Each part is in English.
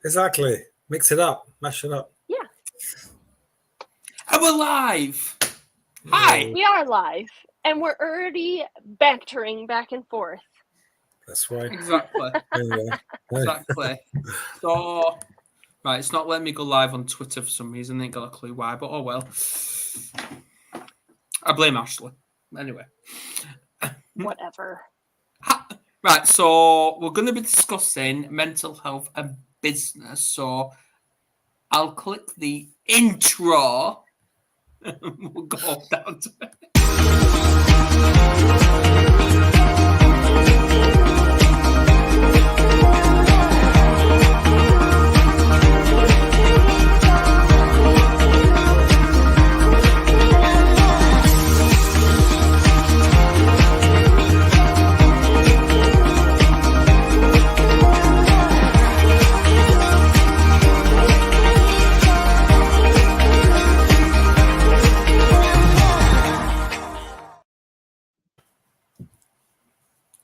Exactly. Mix it up. Mash it up. Yeah. And we're live. Hi. We are live. And we're already bantering back and forth. That's right. Exactly. Exactly. So, right, it's not letting me go live on Twitter for some reason. I ain't got a clue why, but oh well. I blame Ashley. Anyway. Whatever. Right, so we're going to be discussing mental health and business. So I'll click the intro. We'll go down to it.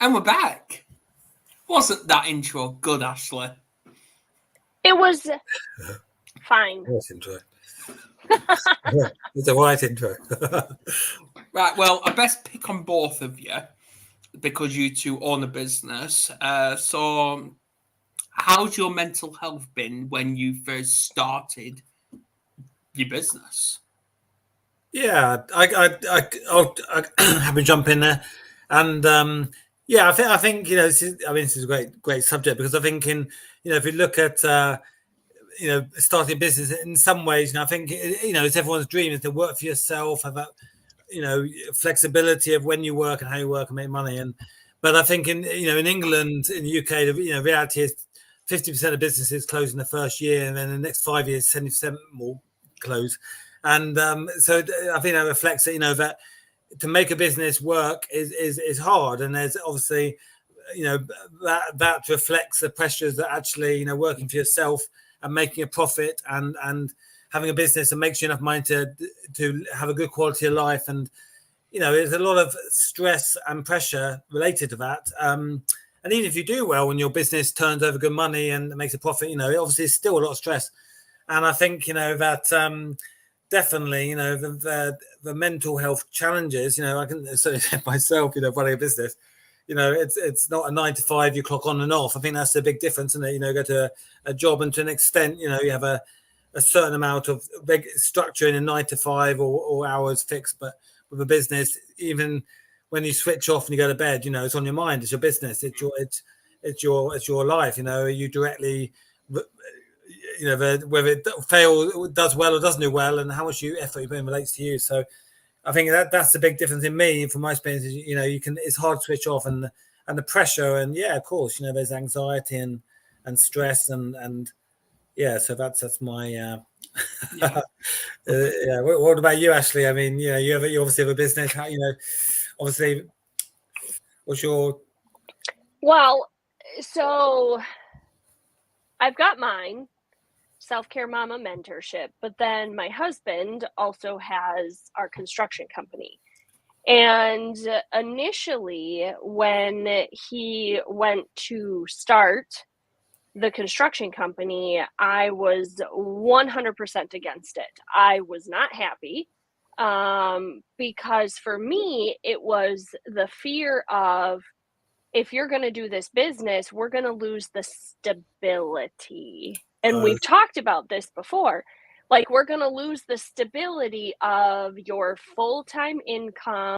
And we're back. Wasn't that intro good, Ashley? It was fine. Nice intro. It's a right intro. Right, well, I best pick on both of you because you two own a business. So how's your mental health been when you first started your business? Yeah, I'll have me jump in there, and yeah, I think this is a great subject because I think if you look at starting a business in some ways, I think it's everyone's dream is to work for yourself, have that flexibility of when you work and how you work and make money, but I think in England, in the UK, the reality is 50% of businesses close in the first year, and then the next 5 years 70% more close. And so I think that reflects that to make a business work is hard, and there's obviously that reflects the pressures that actually working for yourself and making a profit and having a business and makes you enough money to have a good quality of life, and there's a lot of stress and pressure related to that. And even if you do well and your business turns over good money and makes a profit, obviously it's still a lot of stress. And I think that. Definitely, the mental health challenges. I can certainly say myself, running a business. It's not a 9 to 5 you clock on and off. I think that's the big difference, isn't it? Go to a job, and to an extent, you have a certain amount of structure in a 9 to 5 or hours fixed. But with a business, even when you switch off and you go to bed, it's on your mind. It's your business. It's your life. You directly. Whether it fails, does well or doesn't do well, and how much effort you put in relates to you. So I think that's the big difference in me. From my experience, it's hard to switch off, and the pressure, and of course, there's anxiety and stress, and so that's my yeah. What about you, Ashley? I mean, you obviously have a business. How obviously, what's your? Well, so I've got mine. Self-Care Mama mentorship, but then my husband also has our construction company. And initially, when he went to start the construction company, I was 100% against it. I was not happy because for me, it was the fear of, if you're going to do this business, we're going to lose the stability. And we've talked about this before. Like, we're going to lose the stability of your full-time income.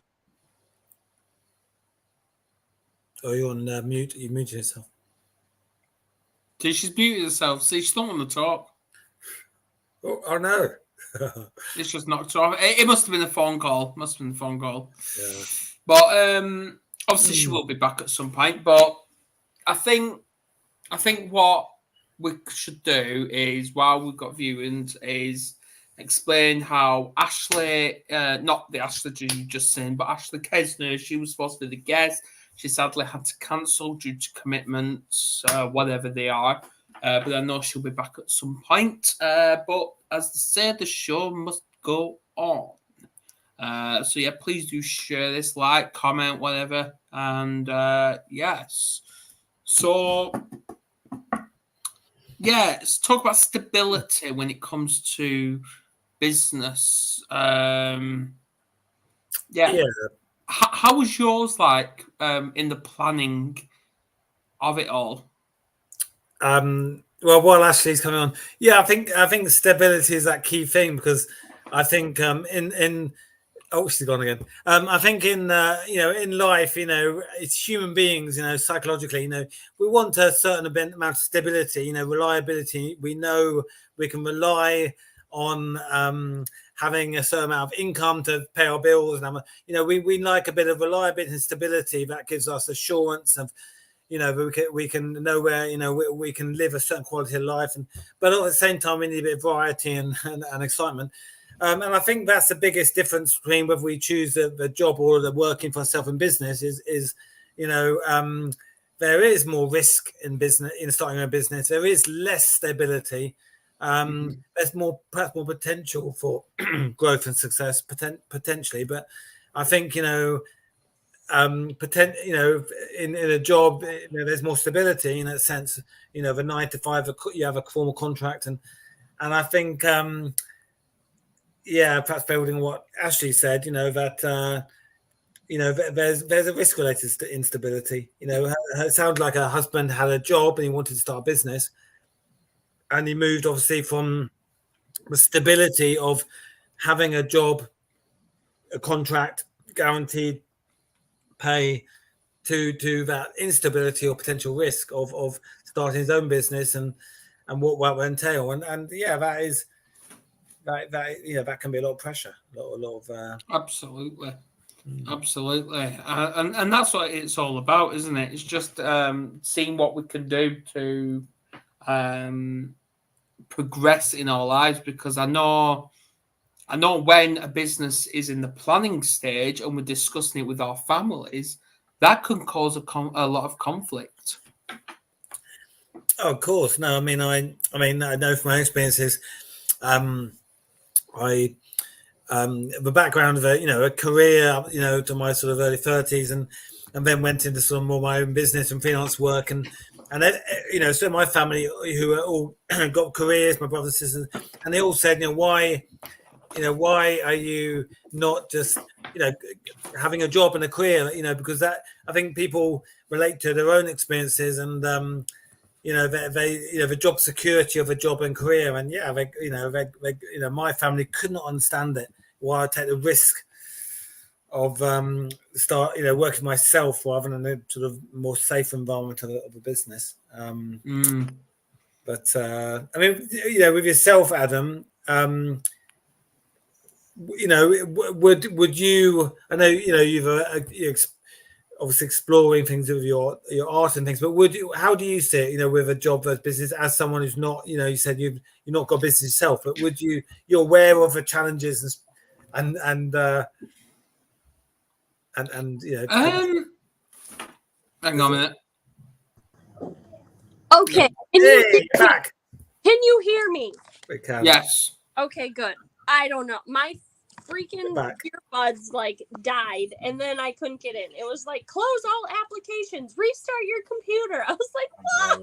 Oh, you're on mute. You muted yourself. She's muted herself. See, she don't want to talk. Oh no. It's just not talking. It must have been a phone call. Yeah. But obviously she will be back at some point. But I think what we should do is, while we've got viewings, is explain how Ashley, not the Ashley you just seen, but Ashley Kesner, she was supposed to be the guest. She sadly had to cancel due to commitments, whatever they are. But I know she'll be back at some point. But as they say, the show must go on. So yeah, please do share this, like, comment, whatever. And yes. So let's talk about stability when it comes to business. How was yours like in the planning of it all? Well, while Ashley's coming on, I think stability is that key thing, because I think oh, she's gone again. I think in life, it's human beings, psychologically, we want a certain amount of stability, reliability. We know we can rely on having a certain amount of income to pay our bills, and we like a bit of reliability and stability that gives us assurance of, we can know where, we can live a certain quality of life, but at the same time we need a bit of variety and excitement. And I think that's the biggest difference between whether we choose the job or the working for ourselves in business is there is more risk in business, in starting a business. There is less stability. There's perhaps more potential for growth and success potentially, but I think in a job, there's more stability in a sense. The 9 to 5, you have a formal contract, and I think perhaps building on what Ashley said, that there's a risk related to instability. It sounds like her husband had a job and he wanted to start a business, and he moved obviously from the stability of having a job, a contract, guaranteed pay, to that instability or potential risk of starting his own business and what will entail. And that is that can be a lot of pressure, a lot of absolutely. And that's what it's all about, isn't it? It's just seeing what we can do to progress in our lives, because I know when a business is in the planning stage and we're discussing it with our families, that can cause a lot of conflict. Oh, of course. No, I mean, I know from my experiences, the background of a career, to my sort of early 30s, and then went into sort of more my own business and freelance work, and then, so my family, who are all got careers, my brothers and sisters, and they all said, why are you not just, having a job and a career, because that, I think people relate to their own experiences, and the job security of a job and career, and my family could not understand it. Why I take the risk of working myself rather than a sort of more safe environment of a business. But I mean, with yourself, Adam, would you? I know you've obviously exploring things with your art and things, but how do you see it, with a job versus business, as someone who's not, you said you've not got business yourself, but you're aware of the challenges and hang on a minute. Okay. Can you hear me? We can. Yes. Okay, good. I don't know. My freaking earbuds died, and then I couldn't get in. It was close all applications, restart your computer. I was like, what?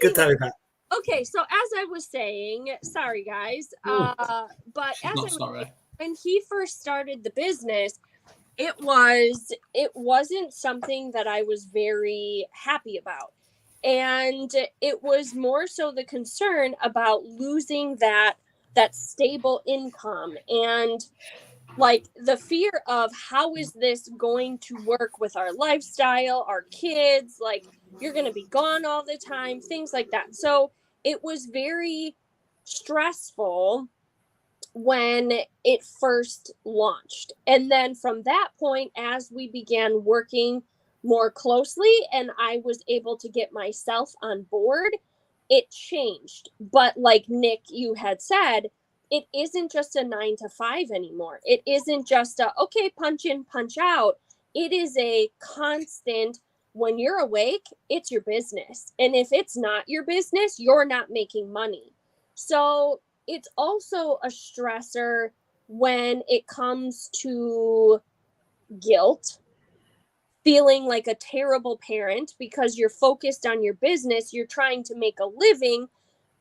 Good time with that. Okay, so as I was saying, sorry guys, but when he first started the business, it wasn't something that I was very happy about. And it was more so the concern about losing that stable income, and the fear of how is this going to work with our lifestyle, our kids, you're going to be gone all the time, things like that. So it was very stressful when it first launched. And then from that point, as we began working more closely and I was able to get myself on board, it changed. But like Nick, you had said, it isn't just a 9 to 5 anymore. It isn't just okay, punch in, punch out. It is a constant, when you're awake, it's your business. And if it's not your business, you're not making money. So it's also a stressor when it comes to guilt, feeling like a terrible parent because you're focused on your business, you're trying to make a living,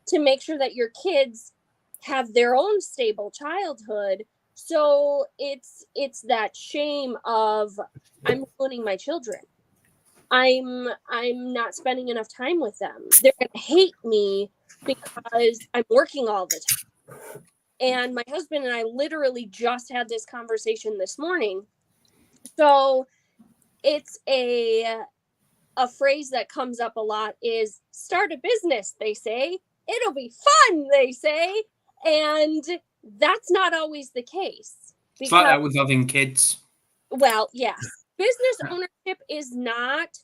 to make sure that your kids have their own stable childhood. So it's that shame of, I'm ruining my children. I'm not spending enough time with them. They're going to hate me because I'm working all the time. And my husband and I literally just had this conversation this morning. So it's a phrase that comes up a lot is start a business, they say. It'll be fun, they say. And that's not always the case. It's like that with having kids. Well, yes. Business ownership is not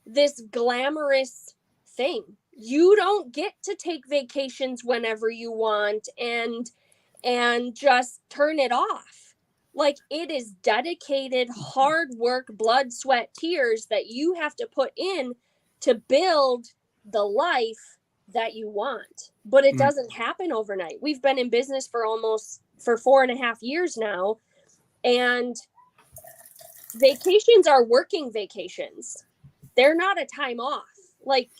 this glamorous thing. You don't get to take vacations whenever you want and just turn it off. Like, it is dedicated, hard work, blood, sweat, tears that you have to put in to build the life that you want. But it doesn't happen overnight. We've been in business for 4.5 years now, and vacations are working vacations. They're not a time off. Like,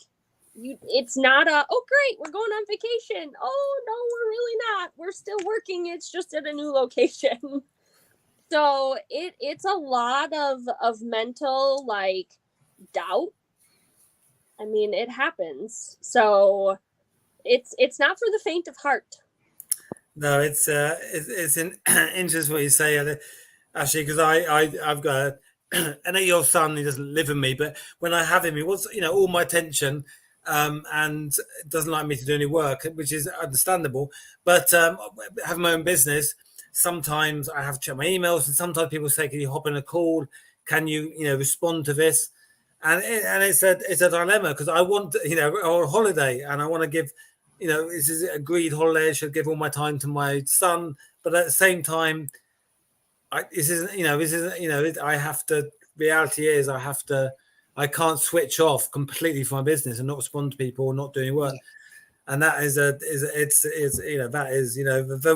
it's not oh great, we're going on vacation. Oh no, we're really not. We're still working. It's just at a new location. So it's a lot of mental, like, doubt. I mean, it happens. So it's not for the faint of heart. No, it's interesting what you say, Ashley, because I've got I know your son, he doesn't live with me, but when I have him, he wants, all my attention, and doesn't like me to do any work, which is understandable. But having my own business, sometimes I have to check my emails, and sometimes people say, "Can you hop in a call? Can you, respond to this?" And it's a dilemma, because I want, or a holiday, and I want to give, this is an agreed holiday. I should give all my time to my son, but at the same time, I have to. Reality is, I can't switch off completely from my business and not respond to people or not doing work. And that is the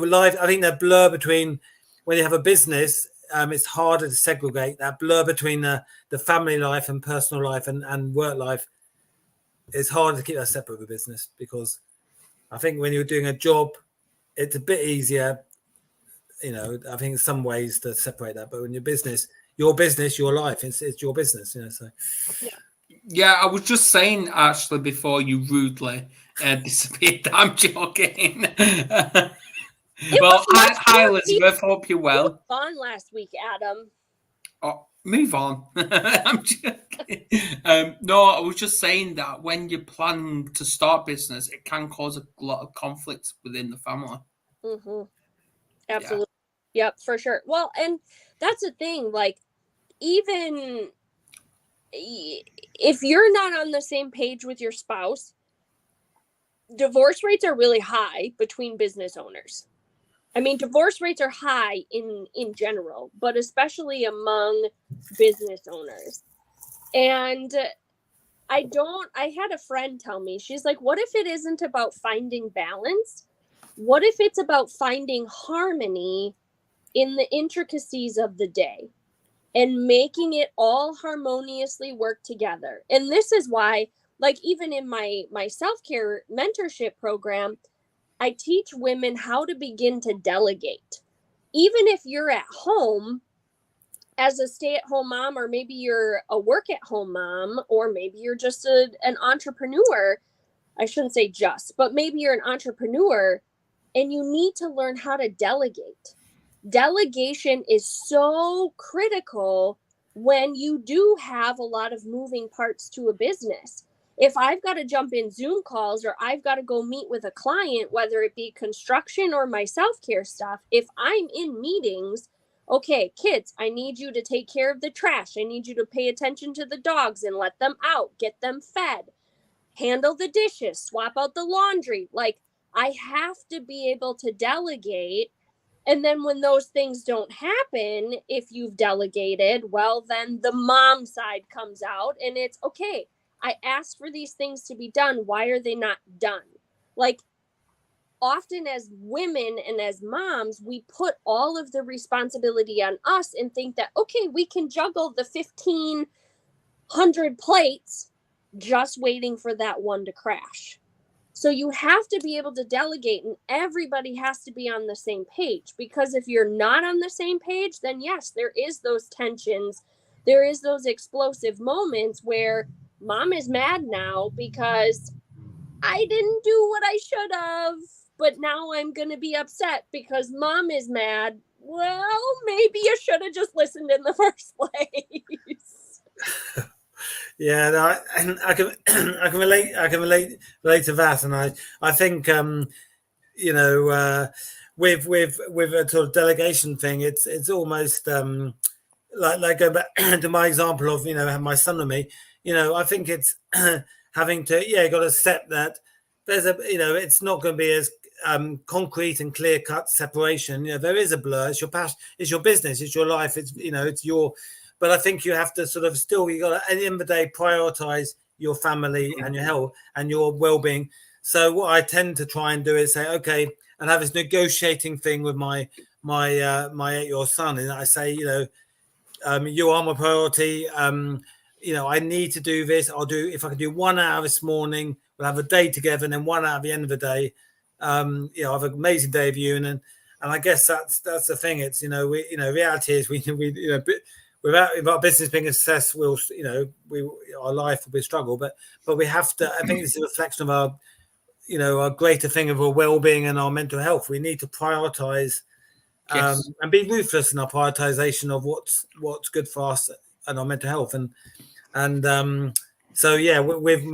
life. I think that blur between, when you have a business, it's harder to segregate that blur between the family life and personal life and work life. It's harder to keep that separate with business, because I think when you're doing a job, it's a bit easier. I think in some ways to separate that, but when your business, your life, it's your business. So. Yeah, I was just saying, Ashley, before you rudely disappeared. I'm joking. Well, hi, Elizabeth. Hope you're well. On last week, Adam. Oh, move on. I'm joking. No, I was just saying that when you're planning to start business, it can cause a lot of conflict within the family. Mm-hmm. Absolutely. Yeah. Yep, for sure. Well, and that's the thing. Like, even if you're not on the same page with your spouse, divorce rates are really high between business owners. I mean, divorce rates are high in general, but especially among business owners. And I had a friend tell me, she's like, what if it isn't about finding balance? What if it's about finding harmony in the intricacies of the day and making it all harmoniously work together? And this is why, like, even in my self-care mentorship program, I teach women how to begin to delegate. Even if you're at home as a stay-at-home mom, or maybe you're a work-at-home mom, or maybe you're just an entrepreneur. I shouldn't say just, but maybe you're an entrepreneur and you need to learn how to delegate. Delegation is so critical when you do have a lot of moving parts to a business. If I've got to jump in Zoom calls, or I've got to go meet with a client, whether it be construction or my self-care stuff, if I'm in meetings, okay, kids, I need you to take care of the trash. I need you to pay attention to the dogs and let them out, get them fed, handle the dishes, swap out the laundry. Like, I have to be able to delegate. And then when those things don't happen, if you've delegated, well, then the mom side comes out and it's, okay, I asked for these things to be done. Why are they not done? Like, often as women and as moms, we put all of the responsibility on us and think that, okay, we can juggle the 1,500 plates just waiting for that one to crash. So you have to be able to delegate, and everybody has to be on the same page, because if you're not on the same page, then yes, there is those tensions. There is those explosive moments where mom is mad now because I didn't do what I should have, but now I'm going to be upset because mom is mad. Well, maybe you should have just listened in the first place. Yeah, no, I can I can relate to that, and I think you know with a sort of delegation thing, it's almost like go back to my example of have my son with me. I think it's having to got to accept that there's it's not going to be as concrete and clear cut separation. There is a blur. It's your passion, it's your business, it's your life, it's your. But I think you have to sort of still, you got to, at the end of the day, prioritize your family and your health and your well-being. So what I tend to try and do is say, okay, and have this negotiating thing with my 8-year-old son, and I say, you are my priority. I need to do this. I'll do, if I can do 1 hour this morning, we'll have a day together, and then 1 hour at the end of the day. I'll have an amazing day of viewing, and I guess that's the thing. It's reality is we without if our business being a success, our life will be a struggle. But we have to. I think it's a reflection of our our greater thing of our well-being and our mental health. We need to prioritize and be ruthless in our prioritization of what's good for us and our mental health. So yeah, with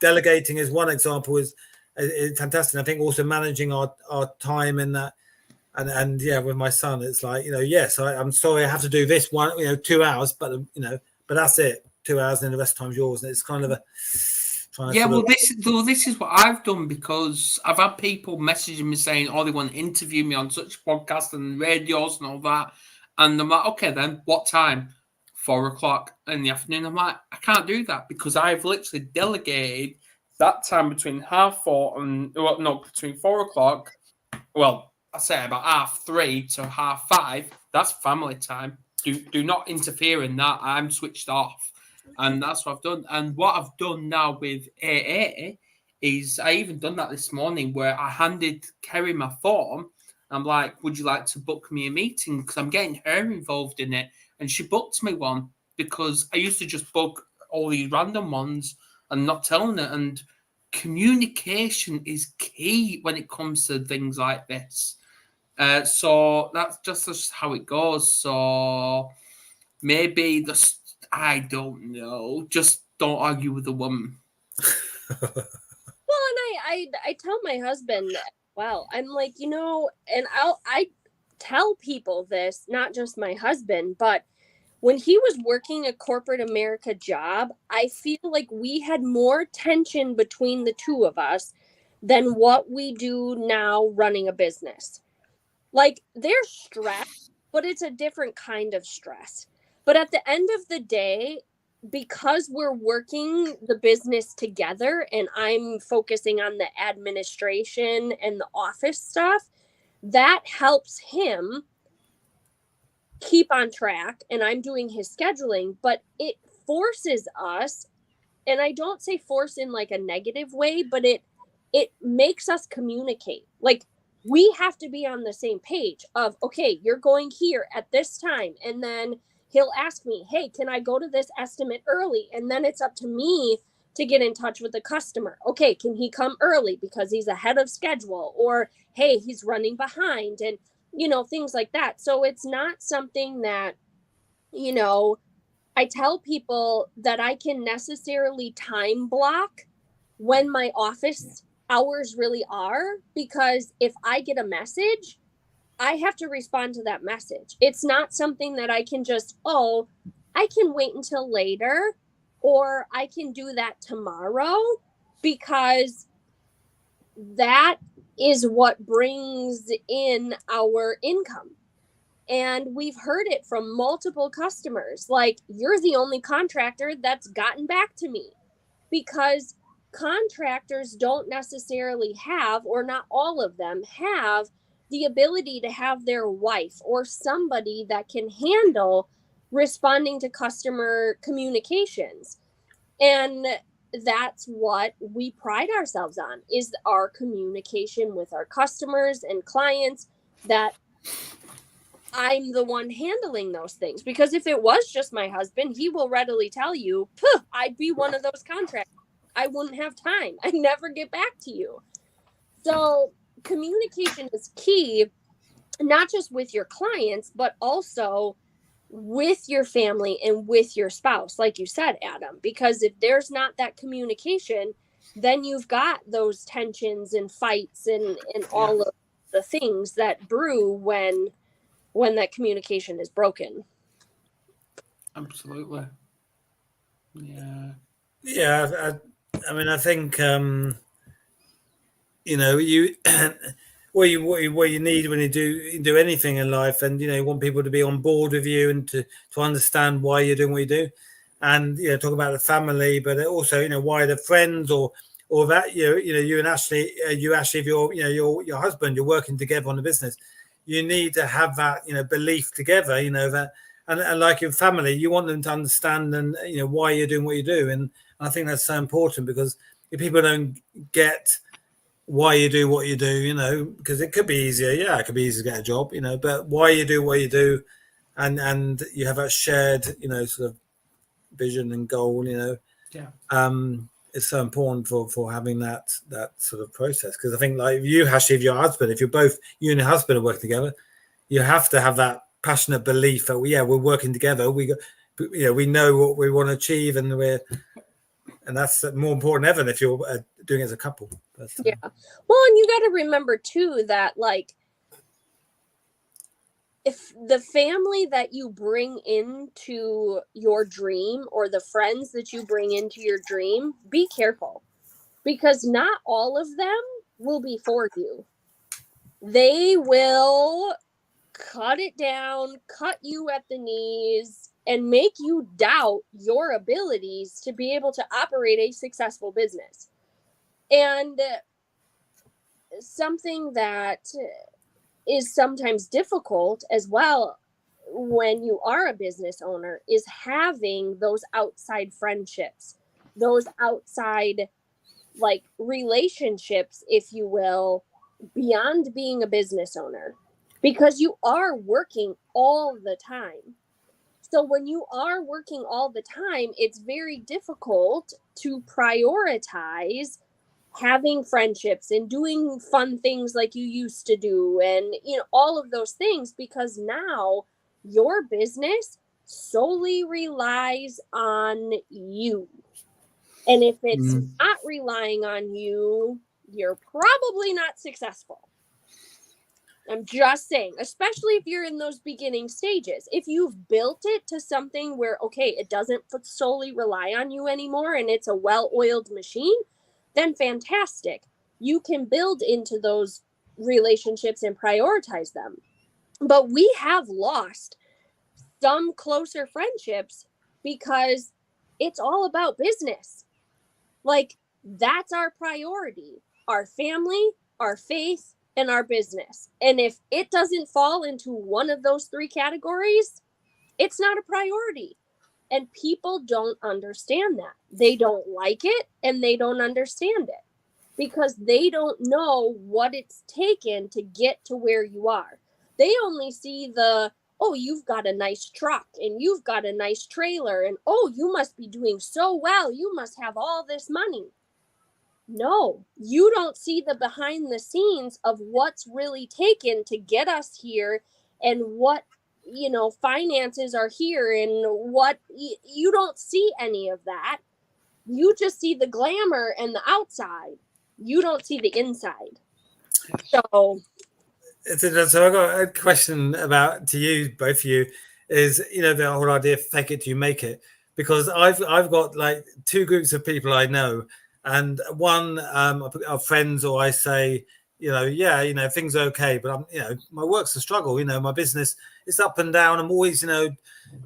delegating is one example is fantastic. I think also managing our time in that. And yeah, with my son, it's like, yes, I'm sorry, I have to do this one, 2 hours, but but that's it, 2 hours, and the rest of the time's yours. And it's kind of a this is what I've done, because I've had people messaging me saying, oh, they want to interview me on such podcasts and radios and all that, and I'm like, okay, then what time? 4:00 in the afternoon. I'm like, I can't do that, because I've literally delegated that time between 4:30 and between 4:00. Well, I say about 3:30 to 5:30. That's family time. Do not interfere in that. I'm switched off, and that's what I've done. And what I've done now with AA is I even done that this morning, where I handed Kerry my form. I'm like, would you like to book me a meeting? Because I'm getting her involved in it, and she booked me one, because I used to just book all these random ones and not telling her. And communication is key when it comes to things like this. So that's just how it goes. So maybe I don't know. Just don't argue with a woman. Well, and I tell my husband, well, I'm like, and I tell people this, not just my husband, but when he was working a corporate America job, I feel like we had more tension between the two of us than what we do now running a business. Like, there's stress, but it's a different kind of stress. But at the end of the day, because we're working the business together and I'm focusing on the administration and the office stuff, that helps him keep on track, and I'm doing his scheduling, but it forces us, and I don't say force in like a negative way, but it makes us communicate. Like, we have to be on the same page of, okay, you're going here at this time. And then he'll ask me, hey, can I go to this estimate early? And then it's up to me to get in touch with the customer. Okay, can he come early because he's ahead of schedule? Or, hey, he's running behind, and, things like that. So it's not something that, I tell people that I can necessarily time block when my office hours really are, because if I get a message, I have to respond to that message. It's not something that I can just, I can wait until later, or I can do that tomorrow, because that is what brings in our income. And we've heard it from multiple customers, like, you're the only contractor that's gotten back to me, because contractors don't necessarily have, or not all of them have, the ability to have their wife or somebody that can handle responding to customer communications. And that's what we pride ourselves on, is our communication with our customers and clients, that I'm the one handling those things. Because if it was just my husband, he will readily tell you, I'd be one of those contractors. I wouldn't have time. I'd never get back to you. So communication is key, not just with your clients, but also with your family and with your spouse, like you said, Adam, because if there's not that communication, then you've got those tensions and fights and all of the things that brew when that communication is broken. Absolutely. Yeah. Yeah. I mean, I think, you know, you what you need when you do anything in life, and you know, you want people to be on board with you and to understand why you're doing what you do, and you know, talk about the family, but also, you know, why the friends or that you and Ashley, if you're, you know, your husband, you're working together on the business, you need to have that, you know, belief together, you know, that, and like in family, you want them to understand and, you know, why you're doing what you do, and I think that's so important, because if people don't get why you do what you do, you know, because it could be easier. Yeah, it could be easy to get a job, you know, but why you do what you do, and you have that shared, you know, sort of vision and goal, you know. Yeah. It's so important for having that sort of process, because I think, like you, Hashi, if your husband, if you're both, you and your husband are working together, you have to have that passionate belief that we're working together. We know what we want to achieve, and that's more important ever if you're doing it as a couple. But, yeah. Well, and you got to remember too that, like, if the family that you bring into your dream, or the friends that you bring into your dream, be careful, because not all of them will be for you. They will cut it down, cut you at the knees, and make you doubt your abilities to be able to operate a successful business. And something that is sometimes difficult as well when you are a business owner is having those outside friendships, those outside, like, relationships, if you will, beyond being a business owner, because you are working all the time. So when you are working all the time, it's very difficult to prioritize having friendships and doing fun things like you used to do, and you know, all of those things, because now your business solely relies on you. And if it's not relying on you, you're probably not successful. I'm just saying, especially if you're in those beginning stages. If you've built it to something where, okay, it doesn't solely rely on you anymore and it's a well-oiled machine, then fantastic. You can build into those relationships and prioritize them. But we have lost some closer friendships because it's all about business. Like, that's our priority: our family, our faith, and our business. And if it doesn't fall into one of those three categories, it's not a priority. And people don't understand that. They don't like it, and they don't understand it, because they don't know what it's taken to get to where you are. They only see the, oh, you've got a nice truck, and you've got a nice trailer, and oh, you must be doing so well. You must have all this money. No, you don't see the behind the scenes of what's really taken to get us here, and what, you know, finances are here, and what you don't see any of that. You just see the glamour and the outside. You don't see the inside. So I've got a question to you, both of you, is, you know, the whole idea of fake it till you make it, because I've got like two groups of people I know, and one are friends, or I say, you know, things are okay, but I'm, you know, my work's a struggle, you know, my business is up and down. I'm always, you know,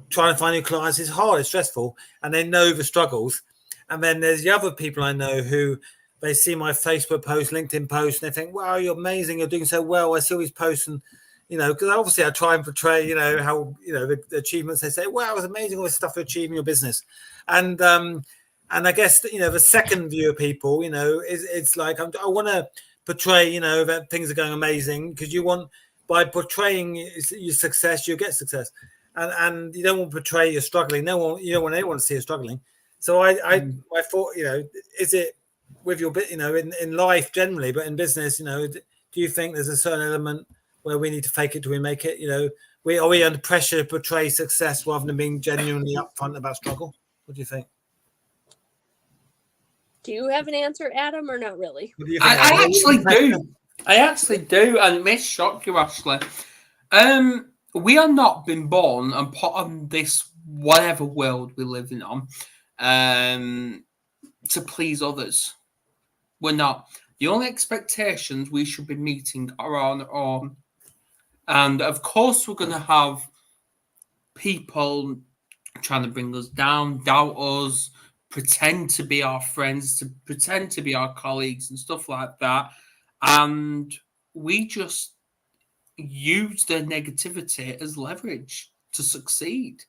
trying to find new clients. It's hard, it's stressful, and they know the struggles. And then there's the other people I know who, they see my Facebook post, LinkedIn post, and they think, wow, you're amazing. You're doing so well. I see all these posts, and, you know, because obviously I try and portray, you know, how, you know, the achievements. They say, wow, it was amazing, all this stuff to achieve in your business. And And I guess the second view of people, it's like I want to portray, that things are going amazing, because you want, by portraying your success, you get success, and you don't want to portray you're struggling. You don't want anyone to see you struggling. So I thought, is it with your bit, in life generally, but in business, do you think there's a certain element where we need to fake it till we make it? Are we under pressure to portray success rather than being genuinely upfront about struggle? What do you think? Do you have an answer, Adam, or not really? What do you think? I actually do. I actually do, and it may shock you, Ashley. We are not been born and put on this whatever world we're living on to please others. We're not. The only expectations we should be meeting are on our own. And of course, we're going to have people trying to bring us down, doubt us, pretend to be our friends, to pretend to be our colleagues and stuff like that. And we just use their negativity as leverage to succeed.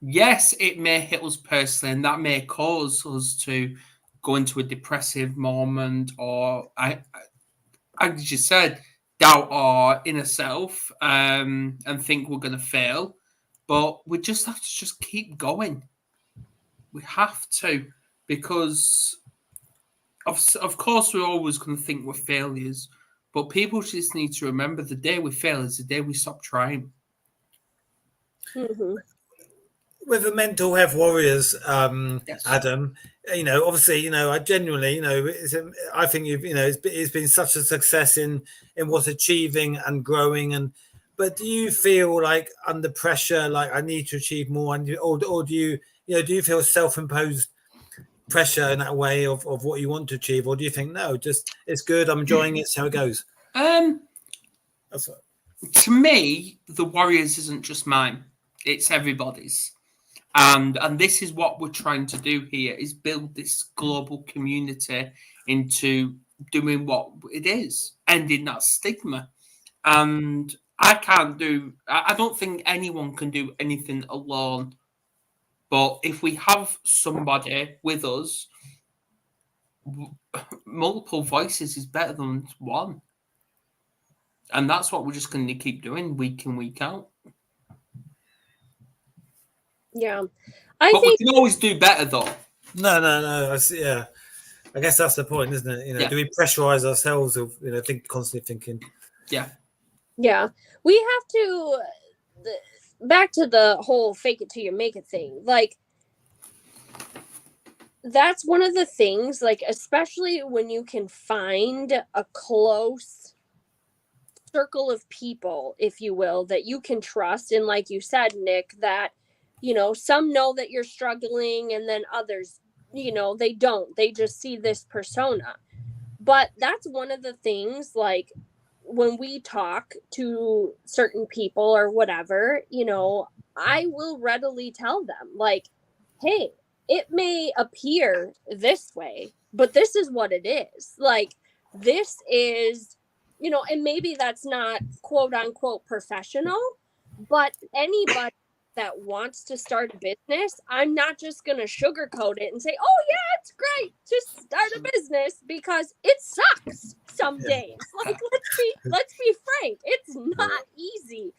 Yes, it may hit us personally, and that may cause us to go into a depressive moment, or as you said, doubt our inner self and think we're going to fail. But we just have to just keep going. We have to, because of course we're always going to think we're failures, but people just need to remember the day we fail is the day we stop trying. Mm-hmm. With the mental health warriors, Yes. Adam, obviously, I genuinely, I think it's been such a success in what's achieving and growing, but do you feel like under pressure, like I need to achieve more, or do you, do you feel self-imposed pressure in that way of what you want to achieve, or do you think no, just it's good, I'm enjoying it, see how it goes? That's what... To me, the Warriors isn't just mine; it's everybody's. And this is what we're trying to do here, is build this global community into doing what it is, ending that stigma. And I don't think anyone can do anything alone. But if we have somebody with us, multiple voices is better than one. And that's what we're just going to keep doing week in, week out. Yeah. But we can always do better, though. No. Yeah. I guess that's the point, isn't it? Do we pressurize ourselves of, constantly thinking? Yeah. Yeah. We have to, back to the whole fake it till you make it thing. Like, that's one of the things, like, especially when you can find a close circle of people, if you will, that you can trust. And like you said, Nick, that, some know that you're struggling, and then others, they don't. They just see this persona. But that's one of the things, like, when we talk to certain people or whatever, I will readily tell them, like, hey, it may appear this way, but this is what it is. Like, this is, and maybe that's not quote unquote professional, but anybody that wants to start a business, I'm not just going to sugarcoat it and say, oh yeah, it's great to start a business, because it sucks some days. Like, let's be frank, it's not easy.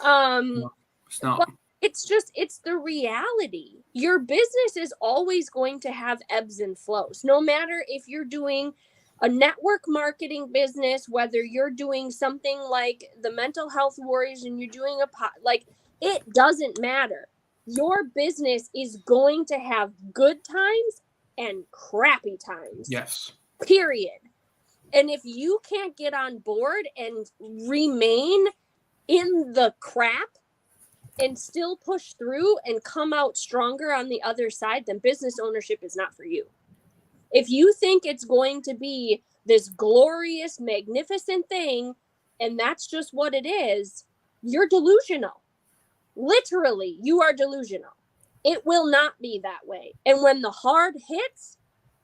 No, it's not. But it's the reality. Your business is always going to have ebbs and flows, no matter if you're doing a network marketing business, whether you're doing something like the mental health warriors and you're doing it doesn't matter. Your business is going to have good times and crappy times. Yes. Period. And if you can't get on board and remain in the crap and still push through and come out stronger on the other side, then business ownership is not for you. If you think it's going to be this glorious, magnificent thing, and that's just what it is, you're delusional. Literally, you are delusional. It will not be that way. And when the hard hits,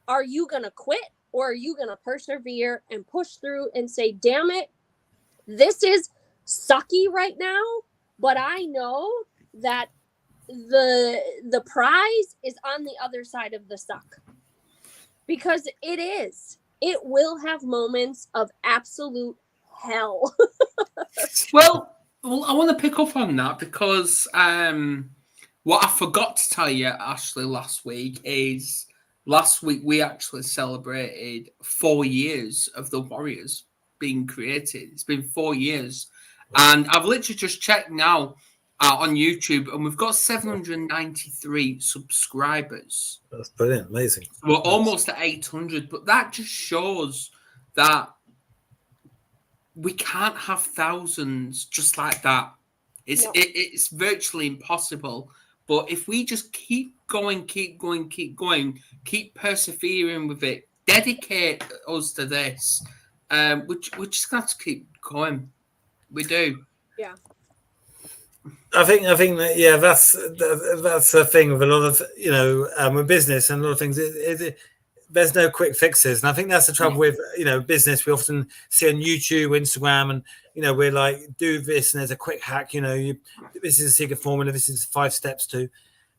are you going to quit, or are you going to persevere and push through and say, damn it, this is sucky right now, but I know that the prize is on the other side of the suck, because it will have moments of absolute hell. Well, I want to pick up on that because what I forgot to tell you, Ashley, last week is last week we actually celebrated 4 years of the Warriors being created. It's been 4 years, and I've literally just checked now on YouTube, and we've got 793 subscribers. That's brilliant, amazing. We're almost at 800, but that just shows that we can't have thousands just like that. It's virtually impossible. But if we just keep going, keep persevering with it, dedicate us to this, we're just going to have to keep going. We do. Yeah. I think that that's the thing with a lot of with business and a lot of things. There's no quick fixes, and I think that's the trouble with business. We often see on YouTube, Instagram, and we're like, do this, and there's a quick hack. This is a secret formula. This is 5 steps to,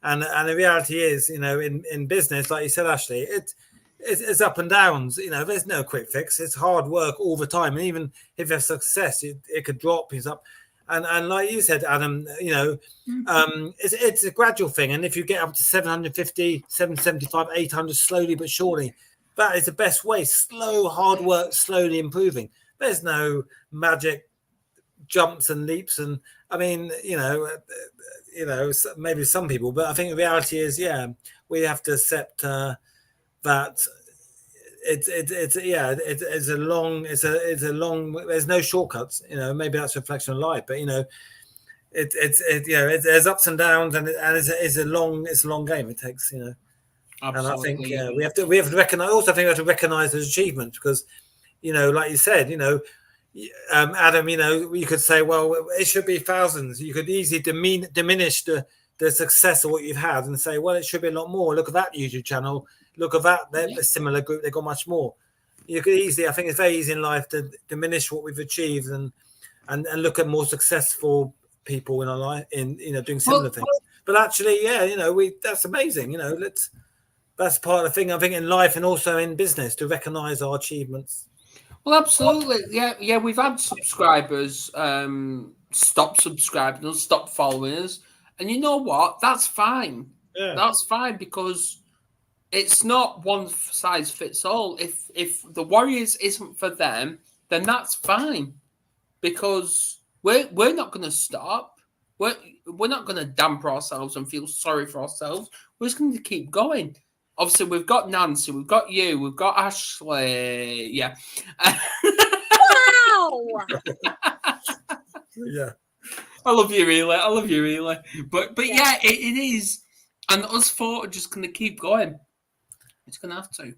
and the reality is, in business, like you said, Ashley, it's up and downs. There's no quick fix. It's hard work all the time, and even if there's success, it could drop. It's up. And like you said, Adam, it's a gradual thing. And if you get up to 750, 775, 800, slowly but surely, that is the best way. Slow, hard work, slowly improving. There's no magic jumps and leaps. And I mean, maybe some people, but I think the reality is, we have to accept that. It's a long. There's no shortcuts. Maybe that's a reflection of life, but there's ups and downs, and it's a long game. It takes Absolutely. And I think we have to recognize. Also, I think we have to recognize those achievements because, like you said, Adam, you could say, well, it should be thousands. You could easily diminish the success of what you've had and say, well, it should be a lot more. Look at that YouTube channel. Look at that. They're a similar group. They've got much more. You could easily, I think it's very easy in life to diminish what we've achieved and look at more successful people in our life doing similar things. But actually, that's amazing. That's part of the thing, I think, in life and also in business, to recognize our achievements. Well, absolutely. Yeah. We've had subscribers stop subscribing us, stop following us. And you know what? That's fine. Yeah. That's fine because it's not one size fits all. If the Warriors isn't for them, then that's fine, because we're not going to stop. We're not going to damper ourselves and feel sorry for ourselves. We're just going to keep going. Obviously, we've got Nancy, we've got you, we've got Ashley. Yeah. Wow. Yeah. I love you, really. But yeah, it is. And us 4 are just going to keep going. It's going to have to. Well,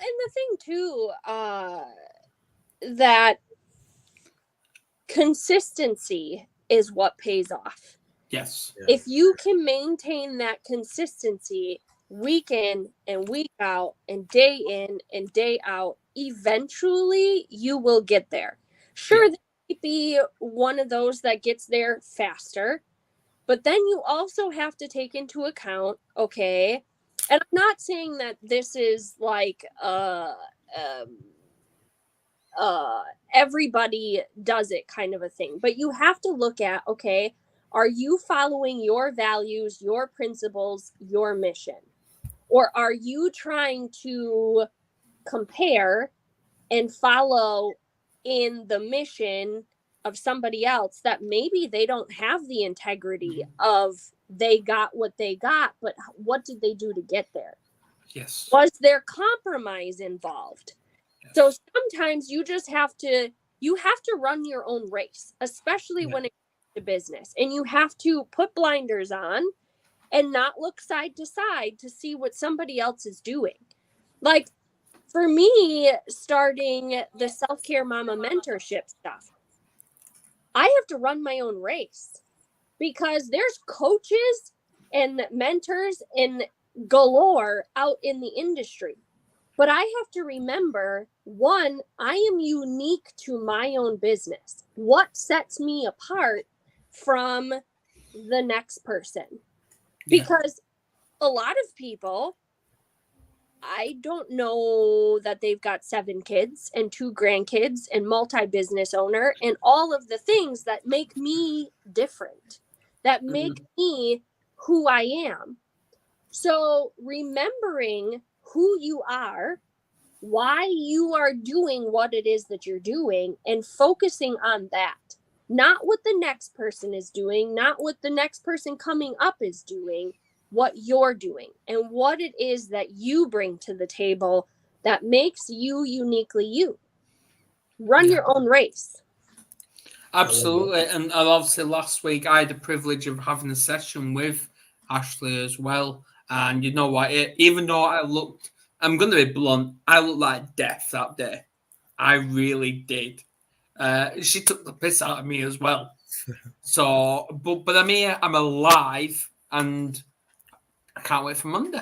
and the thing too, that consistency is what pays off. Yes. Yeah. If you can maintain that consistency week in and week out and day in and day out, eventually you will get there. Sure, there might be one of those that gets there faster, but then you also have to take into account, okay, and I'm not saying that this is like everybody does it kind of a thing, but you have to look at, okay, are you following your values, your principles, your mission? Or are you trying to compare and follow in the mission of somebody else that maybe they don't have the integrity of they got what they got, but what did they do to get there? Yes. Was there compromise involved? Yes. So sometimes you just have to run your own race, especially when it comes to business, and you have to put blinders on and not look side to side to see what somebody else is doing. Like for me, starting the Self-Care Mama mentorship stuff, I have to run my own race because there's coaches and mentors in galore out in the industry. But I have to remember, one, I am unique to my own business. What sets me apart from the next person? Because a lot of people, I don't know that they've got 7 kids and 2 grandkids and multi-business owner and all of the things that make me different, that make me who I am. So remembering who you are, why you are doing what it is that you're doing, and focusing on that, not what the next person is doing, not what the next person coming up is doing, what you're doing and what it is that you bring to the table that makes you uniquely you. Run your own race. Absolutely. And obviously last week I had the privilege of having a session with Ashley as well. And you know what? Even though I'm going to be blunt, I looked like death that day. I really did. She took the piss out of me as well. So, but I'm here, I'm alive, and I can't wait for Monday.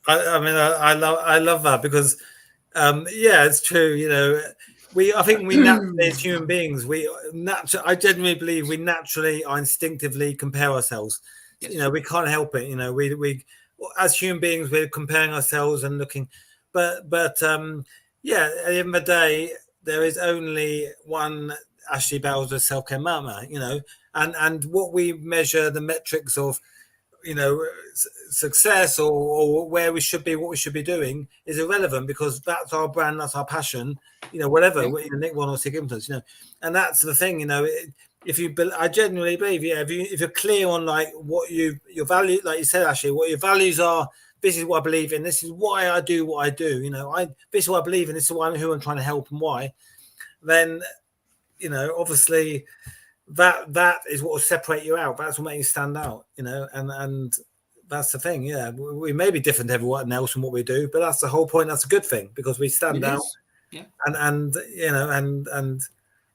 I love that because, it's true. I think we naturally, as human beings, I genuinely believe we naturally are instinctively compare ourselves. Yes. We can't help it. We as human beings, we're comparing ourselves and looking, but at the end of the day, there is only one Ashly Balza self-care mama. And what we measure the metrics of, success or where we should be, what we should be doing is irrelevant because that's our brand, that's our passion, whatever, Nick one or six influence, and that's the thing, I genuinely believe, if you're clear on like what your value, like you said, Ashley, what your values are, this is what I believe in, this is why I do what I do, this is what I believe in, this is who I'm trying to help and why, then, obviously, that is what will separate you out. That's what makes you stand out, and that's the thing. Yeah, we may be different to everyone else in what we do, but that's the whole point. That's a good thing because we stand out. Yeah. And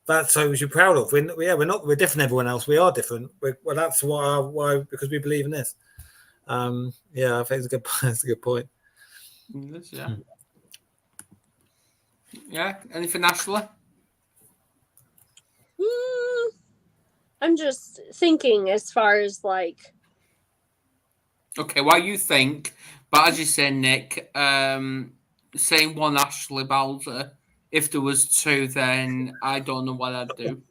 that's so we're proud of. We're different than everyone else. We are different. That's why because we believe in this. I think it's a good. That's a good point. Yeah. Yeah. Anything, Ashley? I'm just thinking as far as like. Okay, well, you think, but as you say, Nick, saying one Ashley Balza, if there was 2, then I don't know what I'd do.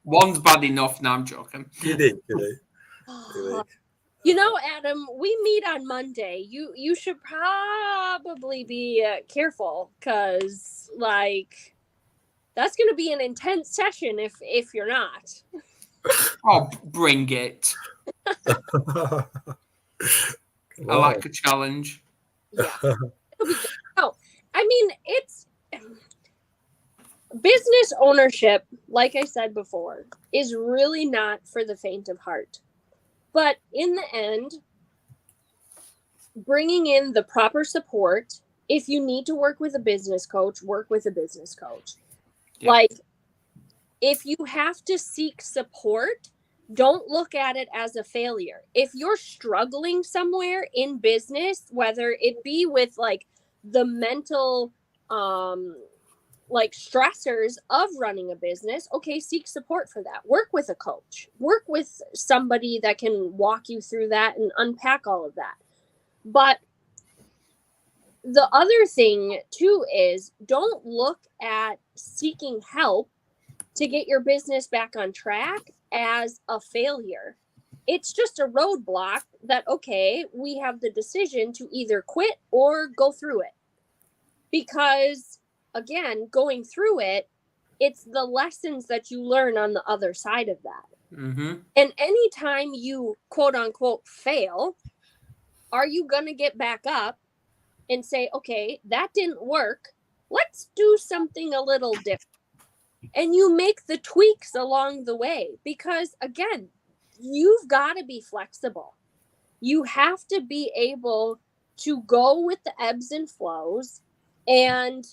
One's bad enough. No, I'm joking. You did. Adam, we meet on Monday. You should probably be careful because, like, that's going to be an intense session if you're not. Oh, bring it. Wow. I like a challenge. Yeah. Oh, I mean, it's business ownership, like I said before, is really not for the faint of heart. But in the end, bringing in the proper support, if you need to work with a business coach, work with a business coach. Yeah. Like, if you have to seek support, don't look at it as a failure. If you're struggling somewhere in business, whether it be with like the mental like stressors of running a business, okay, seek support for that. Work with a coach. Work with somebody that can walk you through that and unpack all of that. But the other thing too is don't look at seeking help to get your business back on track as a failure. It's just a roadblock that, okay, we have the decision to either quit or go through it. Because, again, going through it, it's the lessons that you learn on the other side of that. Mm-hmm. And anytime you, quote unquote, fail, are you going to get back up and say, okay, that didn't work. Let's do something a little different. And you make the tweaks along the way because, again, you've got to be flexible. You have to be able to go with the ebbs and flows and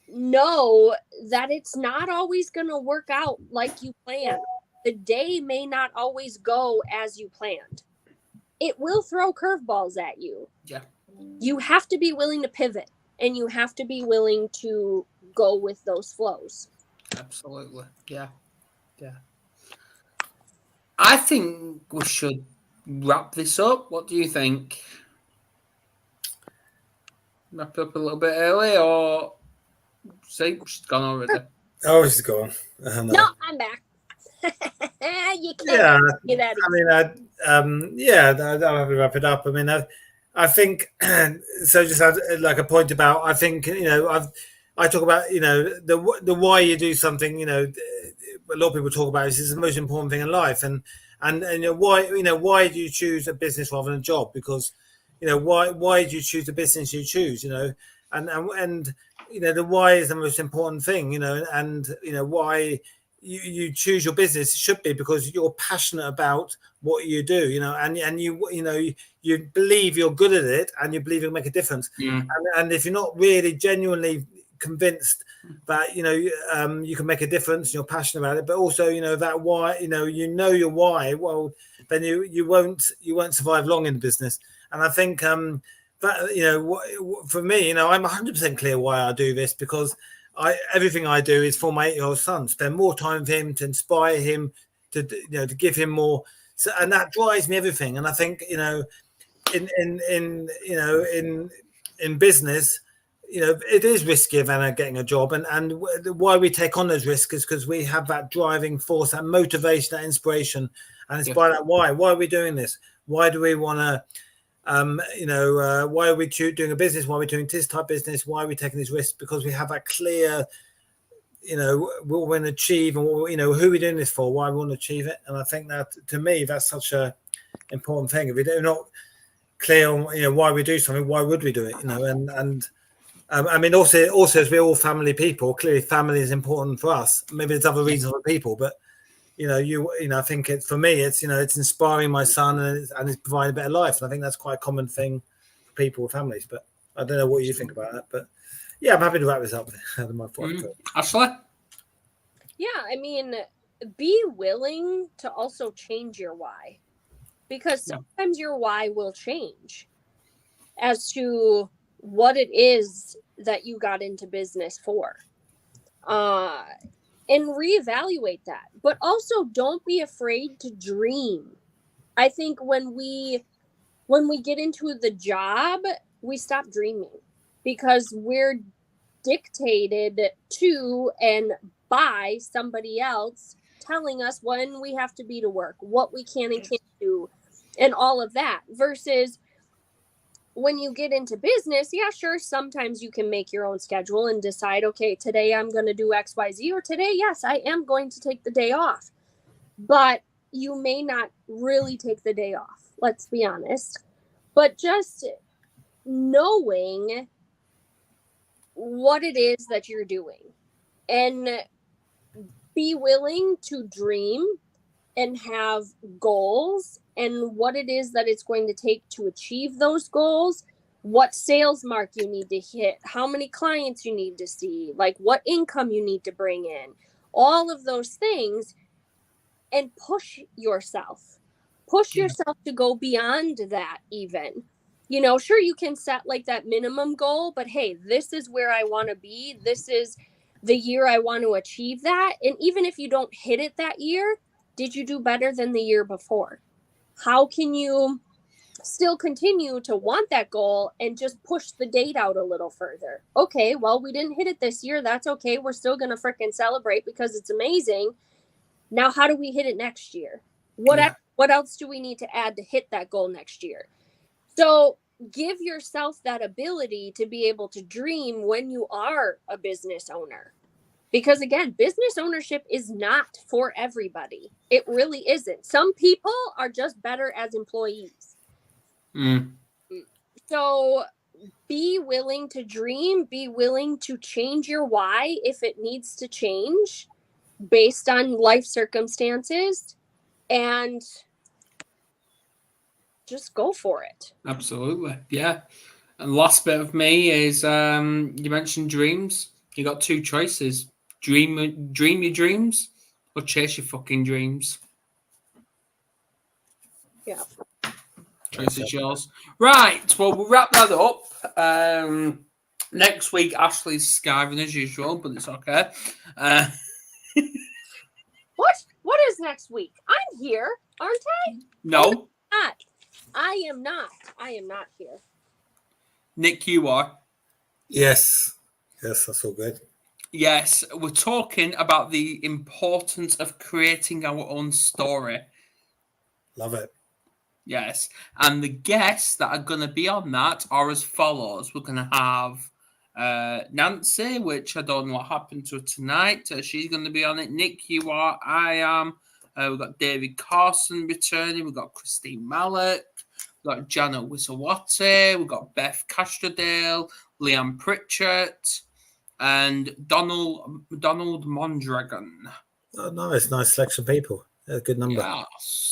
know that it's not always going to work out like you planned. The day may not always go as you planned. It will throw curveballs at you. Yeah. You have to be willing to pivot and you have to be willing to go with those flows. Absolutely. Yeah. I think we should wrap this up. What do you think? Wrap it up a little bit early, or see, she's gone already. Oh, she's gone. No, I'm back. You can't Yeah, get that I mean, I'll have to wrap it up. I mean, I think so. Just had like a point about. I think I talk about the why you do something. A lot of people talk about this is the most important thing in life, and why do you choose a business rather than a job? Because why do you choose the business you choose? And the why is the most important thing. And why. You choose your business should be because you're passionate about what you do, and you believe you're good at it and you believe you'll make a difference. And if you're not really genuinely convinced that you can make a difference, you're passionate about it, but also that why your why, well then you won't survive long in the business. And I think that for me, I'm 100% clear why I do this, because everything I do is for my 8-year-old son. Spend more time with him, to inspire him, to give him more. So, and that drives me everything. And I think in business, it is riskier than getting a job. And why we take on those risks is because we have that driving force, that motivation, that inspiration, and it's by that why. Why are we doing this? Why do we want to? Why are we doing a business? Why are we doing this type of business? Why are we taking these risks? Because we have that clear, what we want to achieve, and who we're doing this for, why we want to achieve it. And I think that, to me, that's such a important thing. If we're not clear on why we do something, why would we do it? I mean, also as we're all family people, clearly family is important for us. Maybe there's other reasons for people, but I think for me, it's inspiring my son and it's providing a better life. And I think that's quite a common thing for people with families. But I don't know what you think about that. But yeah, I'm happy to wrap this up. Ashley? Yeah, I mean, be willing to also change your why, because sometimes your why will change as to what it is that you got into business for. And reevaluate that. But also don't be afraid to dream. I think when we get into the job, we stop dreaming because we're dictated to and by somebody else telling us when we have to be to work, what we can and can't do, and all of that. Versus when you get into business, yeah, sure, sometimes you can make your own schedule and decide, okay, today I'm going to do X, Y, Z, or today, yes, I am going to take the day off. But you may not really take the day off, let's be honest. But just knowing what it is that you're doing and be willing to dream and have goals and what it is that it's going to take to achieve those goals, what sales mark you need to hit, how many clients you need to see, like what income you need to bring in, all of those things, and push yourself to go beyond that even. Sure, you can set like that minimum goal, but hey, this is where I want to be. This is the year I want to achieve that. And even if you don't hit it that year, did you do better than the year before? How can you still continue to want that goal and just push the date out a little further? Okay, well, we didn't hit it this year. That's okay. We're still going to freaking celebrate because it's amazing. Now, how do we hit it next year? What else do we need to add to hit that goal next year? So give yourself that ability to be able to dream when you are a business owner. Because again, business ownership is not for everybody. It really isn't. Some people are just better as employees. So be willing to dream, be willing to change your why if it needs to change based on life circumstances, and just go for it. Absolutely. Yeah. And last bit of me is you mentioned dreams. You got two choices. Dream your dreams or chase your fucking dreams. Yeah. Choice is yours. Right. Well, we'll wrap that up. Next week, Ashley's skiving as usual, but it's okay. What is next week? I'm here, aren't I? No. Not. I am not. I am not here. Nick, you are. Yes, that's all good. Yes, we're talking about the importance of creating our own story. Love it. Yes, and the guests that are going to be on that are as follows. We're going to have Nancy, which I don't know what happened to her tonight. She's going to be on it. Nick, you are. I am. We've got David Carson returning. We've got Christine Mallock. We've got Janet Wisawati. We've got Beth Castrodale, Leanne Pritchett, and Donald Mondragon. Oh, nice selection of people. Yeah, good number. Yes.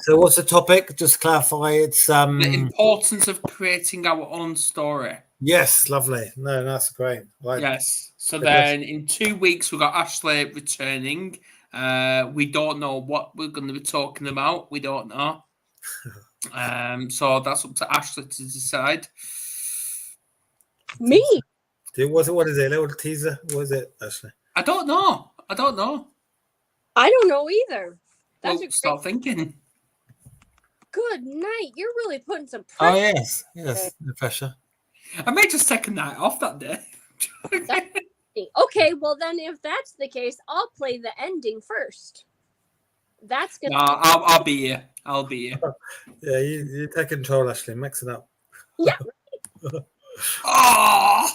So, what's the topic? Just clarify. It's The importance of creating our own story. Yes, lovely. No, that's great. Right. Yes. So then, in 2 weeks, we've got Ashley returning. We don't know what we're going to be talking about. We don't know. So that's up to Ashley to decide. Me? What is it? A little teaser? What is it, Ashley? I don't know. I don't know either. That's Well, start thinking. Good night. You're really putting some Oh, pressure. yes, the pressure. I may just take a night off that day. Okay, well then, if that's the case, I'll play the ending first. That's gonna. No, I'll be here. I'll be here. Yeah, you take control, Ashley. Mix it up. Yeah. Oh!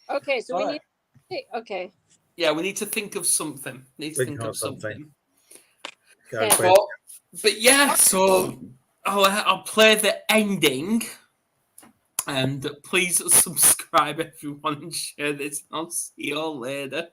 Okay, so we Right. need. Okay. Yeah, we need to think of something. Think of something. Go Yeah. for it. But yeah, so I'll play the ending. And please subscribe, everyone, and share this. I'll see you all later.